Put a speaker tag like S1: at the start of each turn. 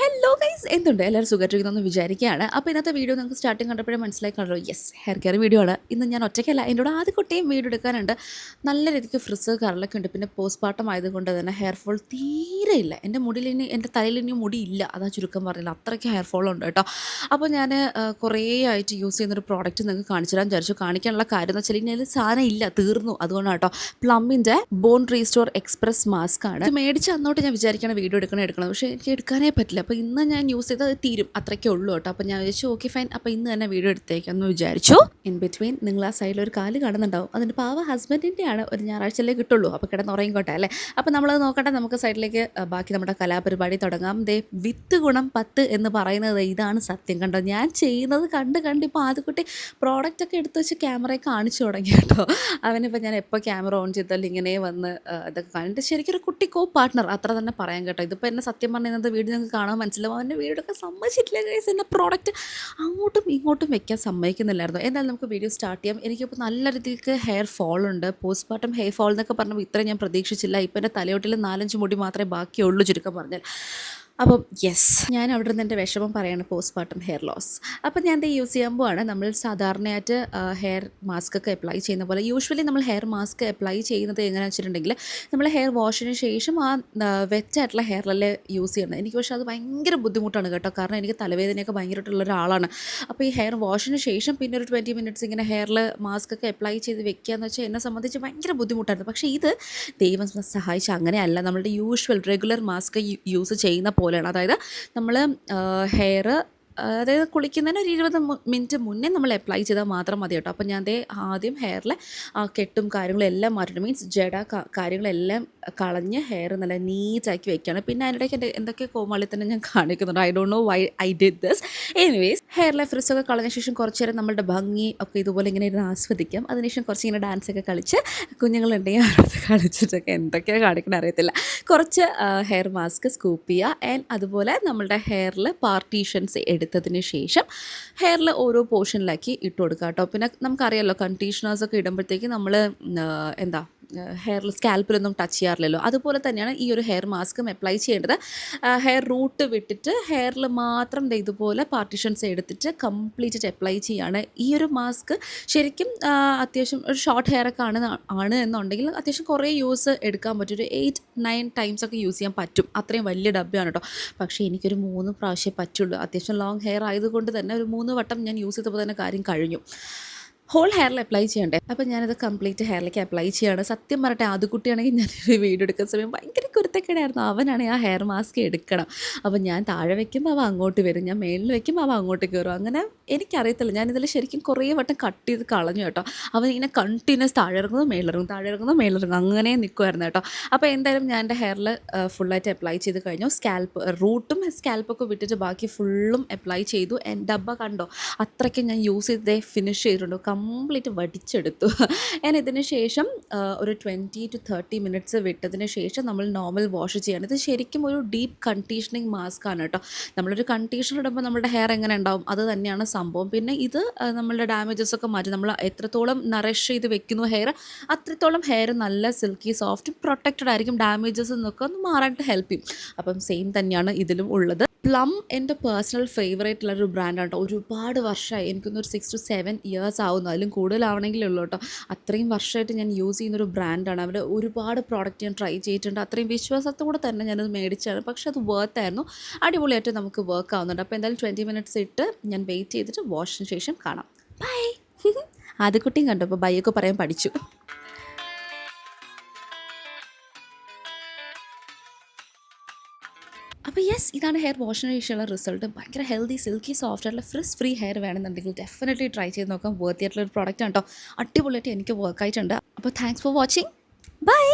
S1: Hello guys, എന്തുണ്ട് എല്ലാവരും സുഖമായിട്ടിരിക്കുന്നതെന്ന് വിചാരിക്കുകയാണ്. അപ്പോൾ ഇന്നത്തെ വീഡിയോ നിങ്ങൾക്ക് സ്റ്റാർട്ടിങ് കണ്ടപ്പോഴേ മനസ്സിലായി കാണുമല്ലോ, യെസ് ഹെയർ കെയർ വീഡിയോ ആണ്. ഇന്ന് ഞാൻ ഒറ്റയ്ക്കല്ല, എൻ്റെ കൂടെ ആദ്യ കുട്ടിയും വീഡിയോ എടുക്കാനുണ്ട്. നല്ല രീതിക്ക് ഫ്രിസ് കറലൊക്കെ ഉണ്ട്. പിന്നെ പോസ്റ്റ് പാർട്ടം ആയതുകൊണ്ട് തന്നെ ഹെയർ ഫോൾ തീരെ ഇല്ല. എൻ്റെ മുടിയിൽ ഇനി എൻ്റെ തലയിൽ ഇനി മുടിയില്ല, അതാ ചുരുക്കം പറഞ്ഞില്ല, അത്രയ്ക്ക് ഹെയർ ഫോൾ ഉണ്ട് കേട്ടോ. അപ്പോൾ ഞാൻ കുറേ ആയിട്ട് യൂസ് ചെയ്യുന്നൊരു പ്രോഡക്റ്റ് നിങ്ങൾക്ക് കാണിച്ചു തരാൻ വിചാരിച്ചു. കാണിക്കാനുള്ള കാര്യം എന്ന് വെച്ചാൽ ഇനി അതിൽ സാധനം ഇല്ല, തീർന്നു. അതുകൊണ്ടാണ് കേട്ടോ. പ്ലമ്മിൻ്റെ ബോൺ റീസ്റ്റോർ എക്സ്പ്രസ് മാസ്ക് ആണ്. ഇത് മേടിച്ച് അന്നോട്ട് ഞാൻ വിചാരിക്കണം വീഡിയോ എടുക്കണം, പക്ഷേ എനിക്ക് എടുക്കാനേ പറ്റില്ല. അപ്പോൾ ഇന്ന് ഞാൻ യൂസ് ചെയ്തത് തീരും, അത്രയ്ക്കേ ഉള്ളൂ കേട്ടോ. അപ്പോൾ ഞാൻ വിചാരിച്ചു ഓക്കെ ഫൈൻ, അപ്പോൾ ഇന്ന് തന്നെ വീഡിയോ എടുത്തേക്കാമെന്ന് വിചാരിച്ചു. ഇൻ ബിറ്റ്വീൻ നിങ്ങൾ ആ സൈഡിൽ ഒരു കാല് കാണുന്നുണ്ടാവും, അതിൻ്റെ പാവ ഹസ്ബൻഡിൻ്റെയാണ്. ഒരു ഞായറാഴ്ചയിലേ കിട്ടുള്ളൂ, അപ്പോൾ കിടന്നുറങ്ങിക്കോട്ടെ അല്ലേ. അപ്പോൾ നമ്മളത് നോക്കട്ടെ, നമുക്ക് സൈഡിലേക്ക് ബാക്കി നമ്മുടെ കലാപരിപാടി തുടങ്ങാം. ദേ 10 എന്ന് പറയുന്നത് ഇതാണ് സത്യം. കണ്ടോ, ഞാൻ ചെയ്യുന്നത് കണ്ട് ഇപ്പോൾ ആദ്യക്കുട്ടി പ്രോഡക്റ്റൊക്കെ എടുത്ത് വെച്ച് ക്യാമറയെ കാണിച്ചു തുടങ്ങി കേട്ടോ. അവനിപ്പോൾ ഞാൻ എപ്പോൾ ക്യാമറ ഓൺ ചെയ്താലും ഇങ്ങനെ വന്ന് ഇതൊക്കെ കാണിട്ട് ശരിക്കും ഒരു കുട്ടി കോ പാർട്ട്ണർ അത്ര തന്നെ പറയാം കേട്ടോ. ഇതിപ്പോൾ എന്നെ സത്യം പറഞ്ഞ ഇന്നത്തെ വീഡിയോ നിങ്ങൾക്ക് കാണാൻ മനസ്സിലാവും. അവൻ്റെ വീഡിയോയൊക്കെ സമ്മതിച്ചിട്ടില്ല ഗൈസ്, എന്നെ പ്രോഡക്റ്റ് അങ്ങോട്ടും ഇങ്ങോട്ടും വെക്കാൻ സമ്മതിക്കുന്നില്ലായിരുന്നു. എന്തായാലും നമുക്ക് വീഡിയോ സ്റ്റാർട്ട് ചെയ്യാം. എനിക്കിപ്പോൾ നല്ല രീതിക്ക് ഹെയർ ഫോൾ ഉണ്ട്. പോസ്റ്റ് പാർട്ടം ഹെയർ ഫോൾ എന്നൊക്കെ പറഞ്ഞപ്പോൾ ഇത്രയും ഞാൻ പ്രതീക്ഷിച്ചില്ല. ഇപ്പം എൻ്റെ തലയോട്ടിൽ 4-5 മുടി മാത്രമേ ബാക്കിയുള്ളൂ ചുരുക്കം പറഞ്ഞാൽ. അപ്പം യെസ്, ഞാൻ അവിടെ നിന്ന് എൻ്റെ വിഷമം പറയുകയാണ്, പോസ്റ്റ് പാർട്ടം ഹെയർ ലോസ്. അപ്പം ഞാൻ ഇത് യൂസ് ചെയ്യാൻ പോവാണ്. നമ്മൾ സാധാരണയായിട്ട് ഹെയർ മാസ്ക് ഒക്കെ അപ്ലൈ ചെയ്യുന്ന പോലെ യൂഷ്വലി നമ്മൾ ഹെയർ മാസ്ക് അപ്ലൈ ചെയ്യുന്നത് എങ്ങനെയാണെന്ന് വെച്ചിട്ടുണ്ടെങ്കിൽ നമ്മൾ ഹെയർ വാഷിന് ശേഷം ആ വെറ്റായിട്ടുള്ള ഹെയറിലല്ലേ യൂസ് ചെയ്യുന്നത്. എനിക്ക് പക്ഷേ അത് ഭയങ്കര ബുദ്ധിമുട്ടാണ് കേട്ടോ, കാരണം എനിക്ക് തലവേദനയൊക്കെ ഭയങ്കരമായിട്ടുള്ള ഒരാളാണ്. അപ്പോൾ ഈ ഹെയർ വാഷിന് ശേഷം പിന്നെ ഒരു 20 മിനിറ്റ്സ് ഇങ്ങനെ ഹെയറിൽ മാസ്ക് ഒക്കെ അപ്ലൈ ചെയ്ത് വെക്കുക എന്ന് വെച്ചാൽ എന്നെ സംബന്ധിച്ച് ഭയങ്കര ബുദ്ധിമുട്ടായിരുന്നു. പക്ഷേ ഇത് ദൈവം സഹായിച്ച് അങ്ങനെയല്ല, നമ്മളുടെ യൂഷ്വൽ റെഗുലർ മാസ്ക് യൂസ് ചെയ്യുന്ന പോലെയാണ്. അതായത് നമ്മൾ ഹെയർ അതായത് കുളിക്കുന്നതിന് ഒരു 20 മിനിറ്റ് മുന്നേ നമ്മൾ അപ്ലൈ ചെയ്താൽ മാത്രം മതി കേട്ടോ. അപ്പോൾ ഞാൻ ആദ്യം ഹെയറിൽ കെട്ടും കാര്യങ്ങളും എല്ലാം മാറ്റിയിട്ട് മീൻസ് ജട കാര്യങ്ങളെല്ലാം കളഞ്ഞ് ഹെയർ നല്ല നീറ്റാക്കി വെക്കുകയാണ്. പിന്നെ അതിനിടയ്ക്ക് എൻ്റെ എന്തൊക്കെ കോമാളി തന്നെ ഞാൻ കാണിക്കുന്നുണ്ട്. I don't know why I did this. Anyways, ഹെയറിലെ ഫ്രിസൊക്കെ കളഞ്ഞ ശേഷം കുറച്ച് നേരം നമ്മളുടെ ഭംഗി ഒക്കെ ഇതുപോലെ ഇങ്ങനെ ഇരുന്ന് ആസ്വദിക്കാം. അതിനുശേഷം കുറച്ച് ഇങ്ങനെ ഡാൻസൊക്കെ കളിച്ച് കുഞ്ഞുങ്ങളുണ്ടെങ്കിൽ അവരത് കളിച്ചിട്ടൊക്കെ എന്തൊക്കെയാണ് കാണിക്കണം അറിയത്തില്ല. കുറച്ച് ഹെയർ മാസ്ക് സ്കൂപ്പ് ചെയ്യുക ആൻഡ് അതുപോലെ നമ്മളുടെ ഹെയറിൽ പാർട്ടീഷൻസ് എടുത്തതിന് ശേഷം ഹെയറിൽ ഓരോ പോർഷനിലാക്കി ഇട്ട് കൊടുക്കുക കേട്ടോ. പിന്നെ നമുക്കറിയാമല്ലോ, കണ്ടീഷണേഴ്സൊക്കെ ഇടുമ്പോഴത്തേക്ക് നമ്മൾ എന്താ ഹെയറിൽ സ്കാൽപ്പിലൊന്നും ടച്ച് ചെയ്യാറില്ലല്ലോ. അതുപോലെ തന്നെയാണ് ഈ ഒരു ഹെയർ മാസ്കും അപ്ലൈ ചെയ്യേണ്ടത്. ഹെയർ റൂട്ട് വിട്ടിട്ട് ഹെയറിൽ മാത്രം ഇതുപോലെ പാർട്ടീഷൻസ് എടുത്തിട്ട് കംപ്ലീറ്റ് അപ്ലൈ ചെയ്യുകയാണ്. ഈ ഒരു മാസ്ക് ശരിക്കും അത്യാവശ്യം ഒരു ഷോർട്ട് ഹെയർ ഒക്കെ ആണ് എന്നുണ്ടെങ്കിൽ അത്യാവശ്യം കുറേ യൂസ് എടുക്കാൻ പറ്റും. ഒരു 8-9 ടൈംസ് ഒക്കെ യൂസ് ചെയ്യാൻ പറ്റും. അത്രയും വലിയ ഡബ്ബയാണ് കേട്ടോ. പക്ഷേ എനിക്കൊരു 3 പ്രാവശ്യമേ പറ്റുള്ളൂ. അത്യാവശ്യം ലോങ് ഹെയർ ആയതുകൊണ്ട് തന്നെ ഒരു 3 വട്ടം ഞാൻ യൂസ് ചെയ്തപ്പോൾ തന്നെ കാര്യം കഴിഞ്ഞു. ഹോൾ ഹെയറിൽ അപ്ലൈ ചെയ്യണ്ടേ. അപ്പോൾ ഞാനത് കംപ്ലീറ്റ് ഹെയറിലേക്ക് അപ്ലൈ ചെയ്യുകയാണ്. സത്യം പറയട്ടെ, ആദ്യക്കുട്ടിയാണെങ്കിൽ ഞാനൊരു വീഡിയോ എടുക്കുന്ന സമയം ഭയങ്കര കുരുത്തക്കേടായിരുന്നു. അവനാണെങ്കിൽ ആ ഹെയർ മാസ്ക് എടുക്കണം. അപ്പോൾ ഞാൻ താഴെ വയ്ക്കുമ്പോൾ അവ അങ്ങോട്ട് വരും, ഞാൻ മേളിൽ വയ്ക്കുമ്പോൾ അവ അങ്ങോട്ട് കയറും. അങ്ങനെ എനിക്കറിയത്തില്ല, ഞാനിതിൽ ശരിക്കും കുറേ വട്ടം കട്ട് ചെയ്ത് കളഞ്ഞു കേട്ടോ. അവൻ ഇങ്ങനെ കണ്ടിന്യൂസ് താഴെ ഇറങ്ങുന്നു മേളിറങ്ങുന്നു അങ്ങനെ നിൽക്കുമായിരുന്നു കേട്ടോ. അപ്പോൾ എന്തായാലും ഞാൻ എൻ്റെ ഹെയറിൽ ഫുള്ളായിട്ട് അപ്ലൈ ചെയ്ത് കഴിഞ്ഞു. റൂട്ടും സ്കാൽപ്പൊക്കെ വിട്ടിട്ട് ബാക്കി ഫുള്ളും അപ്ലൈ ചെയ്തു. ഡബ്ബ കണ്ടോ, അത്രയ്ക്ക് ഞാൻ യൂസ് ചെയ്തേ ഫിനിഷ് ചെയ്തിട്ടുണ്ട്. കംപ്ലീറ്റ് വടിച്ചെടുത്തു. ഞാൻ ഇതിന് ശേഷം ഒരു 20-30 മിനിറ്റ്സ് വിട്ടതിന് ശേഷം നമ്മൾ നോർമൽ വാഷ് ചെയ്യണം. ഇത് ശരിക്കും ഒരു ഡീപ്പ് കണ്ടീഷനിങ് മാസ്ക് ആണ് കേട്ടോ. നമ്മളൊരു കണ്ടീഷണർ ഇടുമ്പോൾ നമ്മുടെ ഹെയർ എങ്ങനെ ഉണ്ടാവും അത് തന്നെയാണ് സംഭവം. പിന്നെ ഇത് നമ്മളുടെ ഡാമേജസ് ഒക്കെ മാറ്റി നമ്മൾ എത്രത്തോളം നറിഷ് ചെയ്ത് വെക്കുന്നു ഹെയർ, അത്രത്തോളം ഹെയർ നല്ല സിൽക്കി സോഫ്റ്റ് പ്രൊട്ടക്റ്റഡ് ആയിരിക്കും. ഡാമേജസ് എന്നൊക്കെ ഒന്ന് മാറാനായിട്ട് ഹെൽപ്പ് ചെയ്യും. അപ്പം സെയിം തന്നെയാണ് ഇതിലും ഉള്ളത്. പ്ലം എൻ്റെ പേഴ്സണൽ ഫേവറേറ്റ് ഉള്ളൊരു ബ്രാൻഡാണ് കേട്ടോ. ഒരുപാട് വർഷമായി, എനിക്കൊന്നൊരു 6 to 7 ഇയേഴ്സ് ആവുന്നു, അതിലും കൂടുതലാവണമെങ്കിലേ ഉള്ളൂ കേട്ടോ. അത്രയും വർഷമായിട്ട് ഞാൻ യൂസ് ചെയ്യുന്നൊരു ബ്രാൻഡാണ്. അവർ ഒരുപാട് പ്രോഡക്റ്റ് ഞാൻ ട്രൈ ചെയ്തിട്ടുണ്ട്. അത്രയും വിശ്വാസത്തോടെ തന്നെ ഞാനത് മേടിച്ചാണ്. പക്ഷേ അത് വർത്തായിരുന്നു, അടിപൊളിയായിട്ട് നമുക്ക് വർക്ക് ആവുന്നുണ്ട്. അപ്പോൾ എന്തായാലും 20 മിനിറ്റ്സ് ഇട്ട് ഞാൻ വെയിറ്റ് ചെയ്തിട്ട് വാഷിന് ശേഷം കാണാം. ബൈ. ആദ്യക്കുട്ടിയും കണ്ടു, അപ്പോൾ ബൈ ഒക്കെ പറയാൻ പഠിച്ചു. അപ്പോൾ യെസ്, ഇതാണ് ഹെയർ വാഷിന് ശേഷമുള്ള റിസൾട്ട്. ഭയങ്കര ഹെൽത്തി സിൽക്കി സോഫ്റ്റ് ആയിട്ടുള്ള ഫ്രിസ് ഫ്രീ ഹെയർ വേണമെന്നുണ്ടെങ്കിൽ ഡെഫിനറ്റ്ലി ട്രൈ ചെയ്ത് നോക്കാം. വർത്തി ആയിട്ടുള്ള ഒരു പ്രോഡക്റ്റ് ആണ് കേട്ടോ. അടിപൊളിയായിട്ട് എനിക്ക് വർക്കായിട്ടുണ്ട്. അപ്പോൾ താങ്ക്സ് ഫോർ വാച്ചിങ്. ബൈ.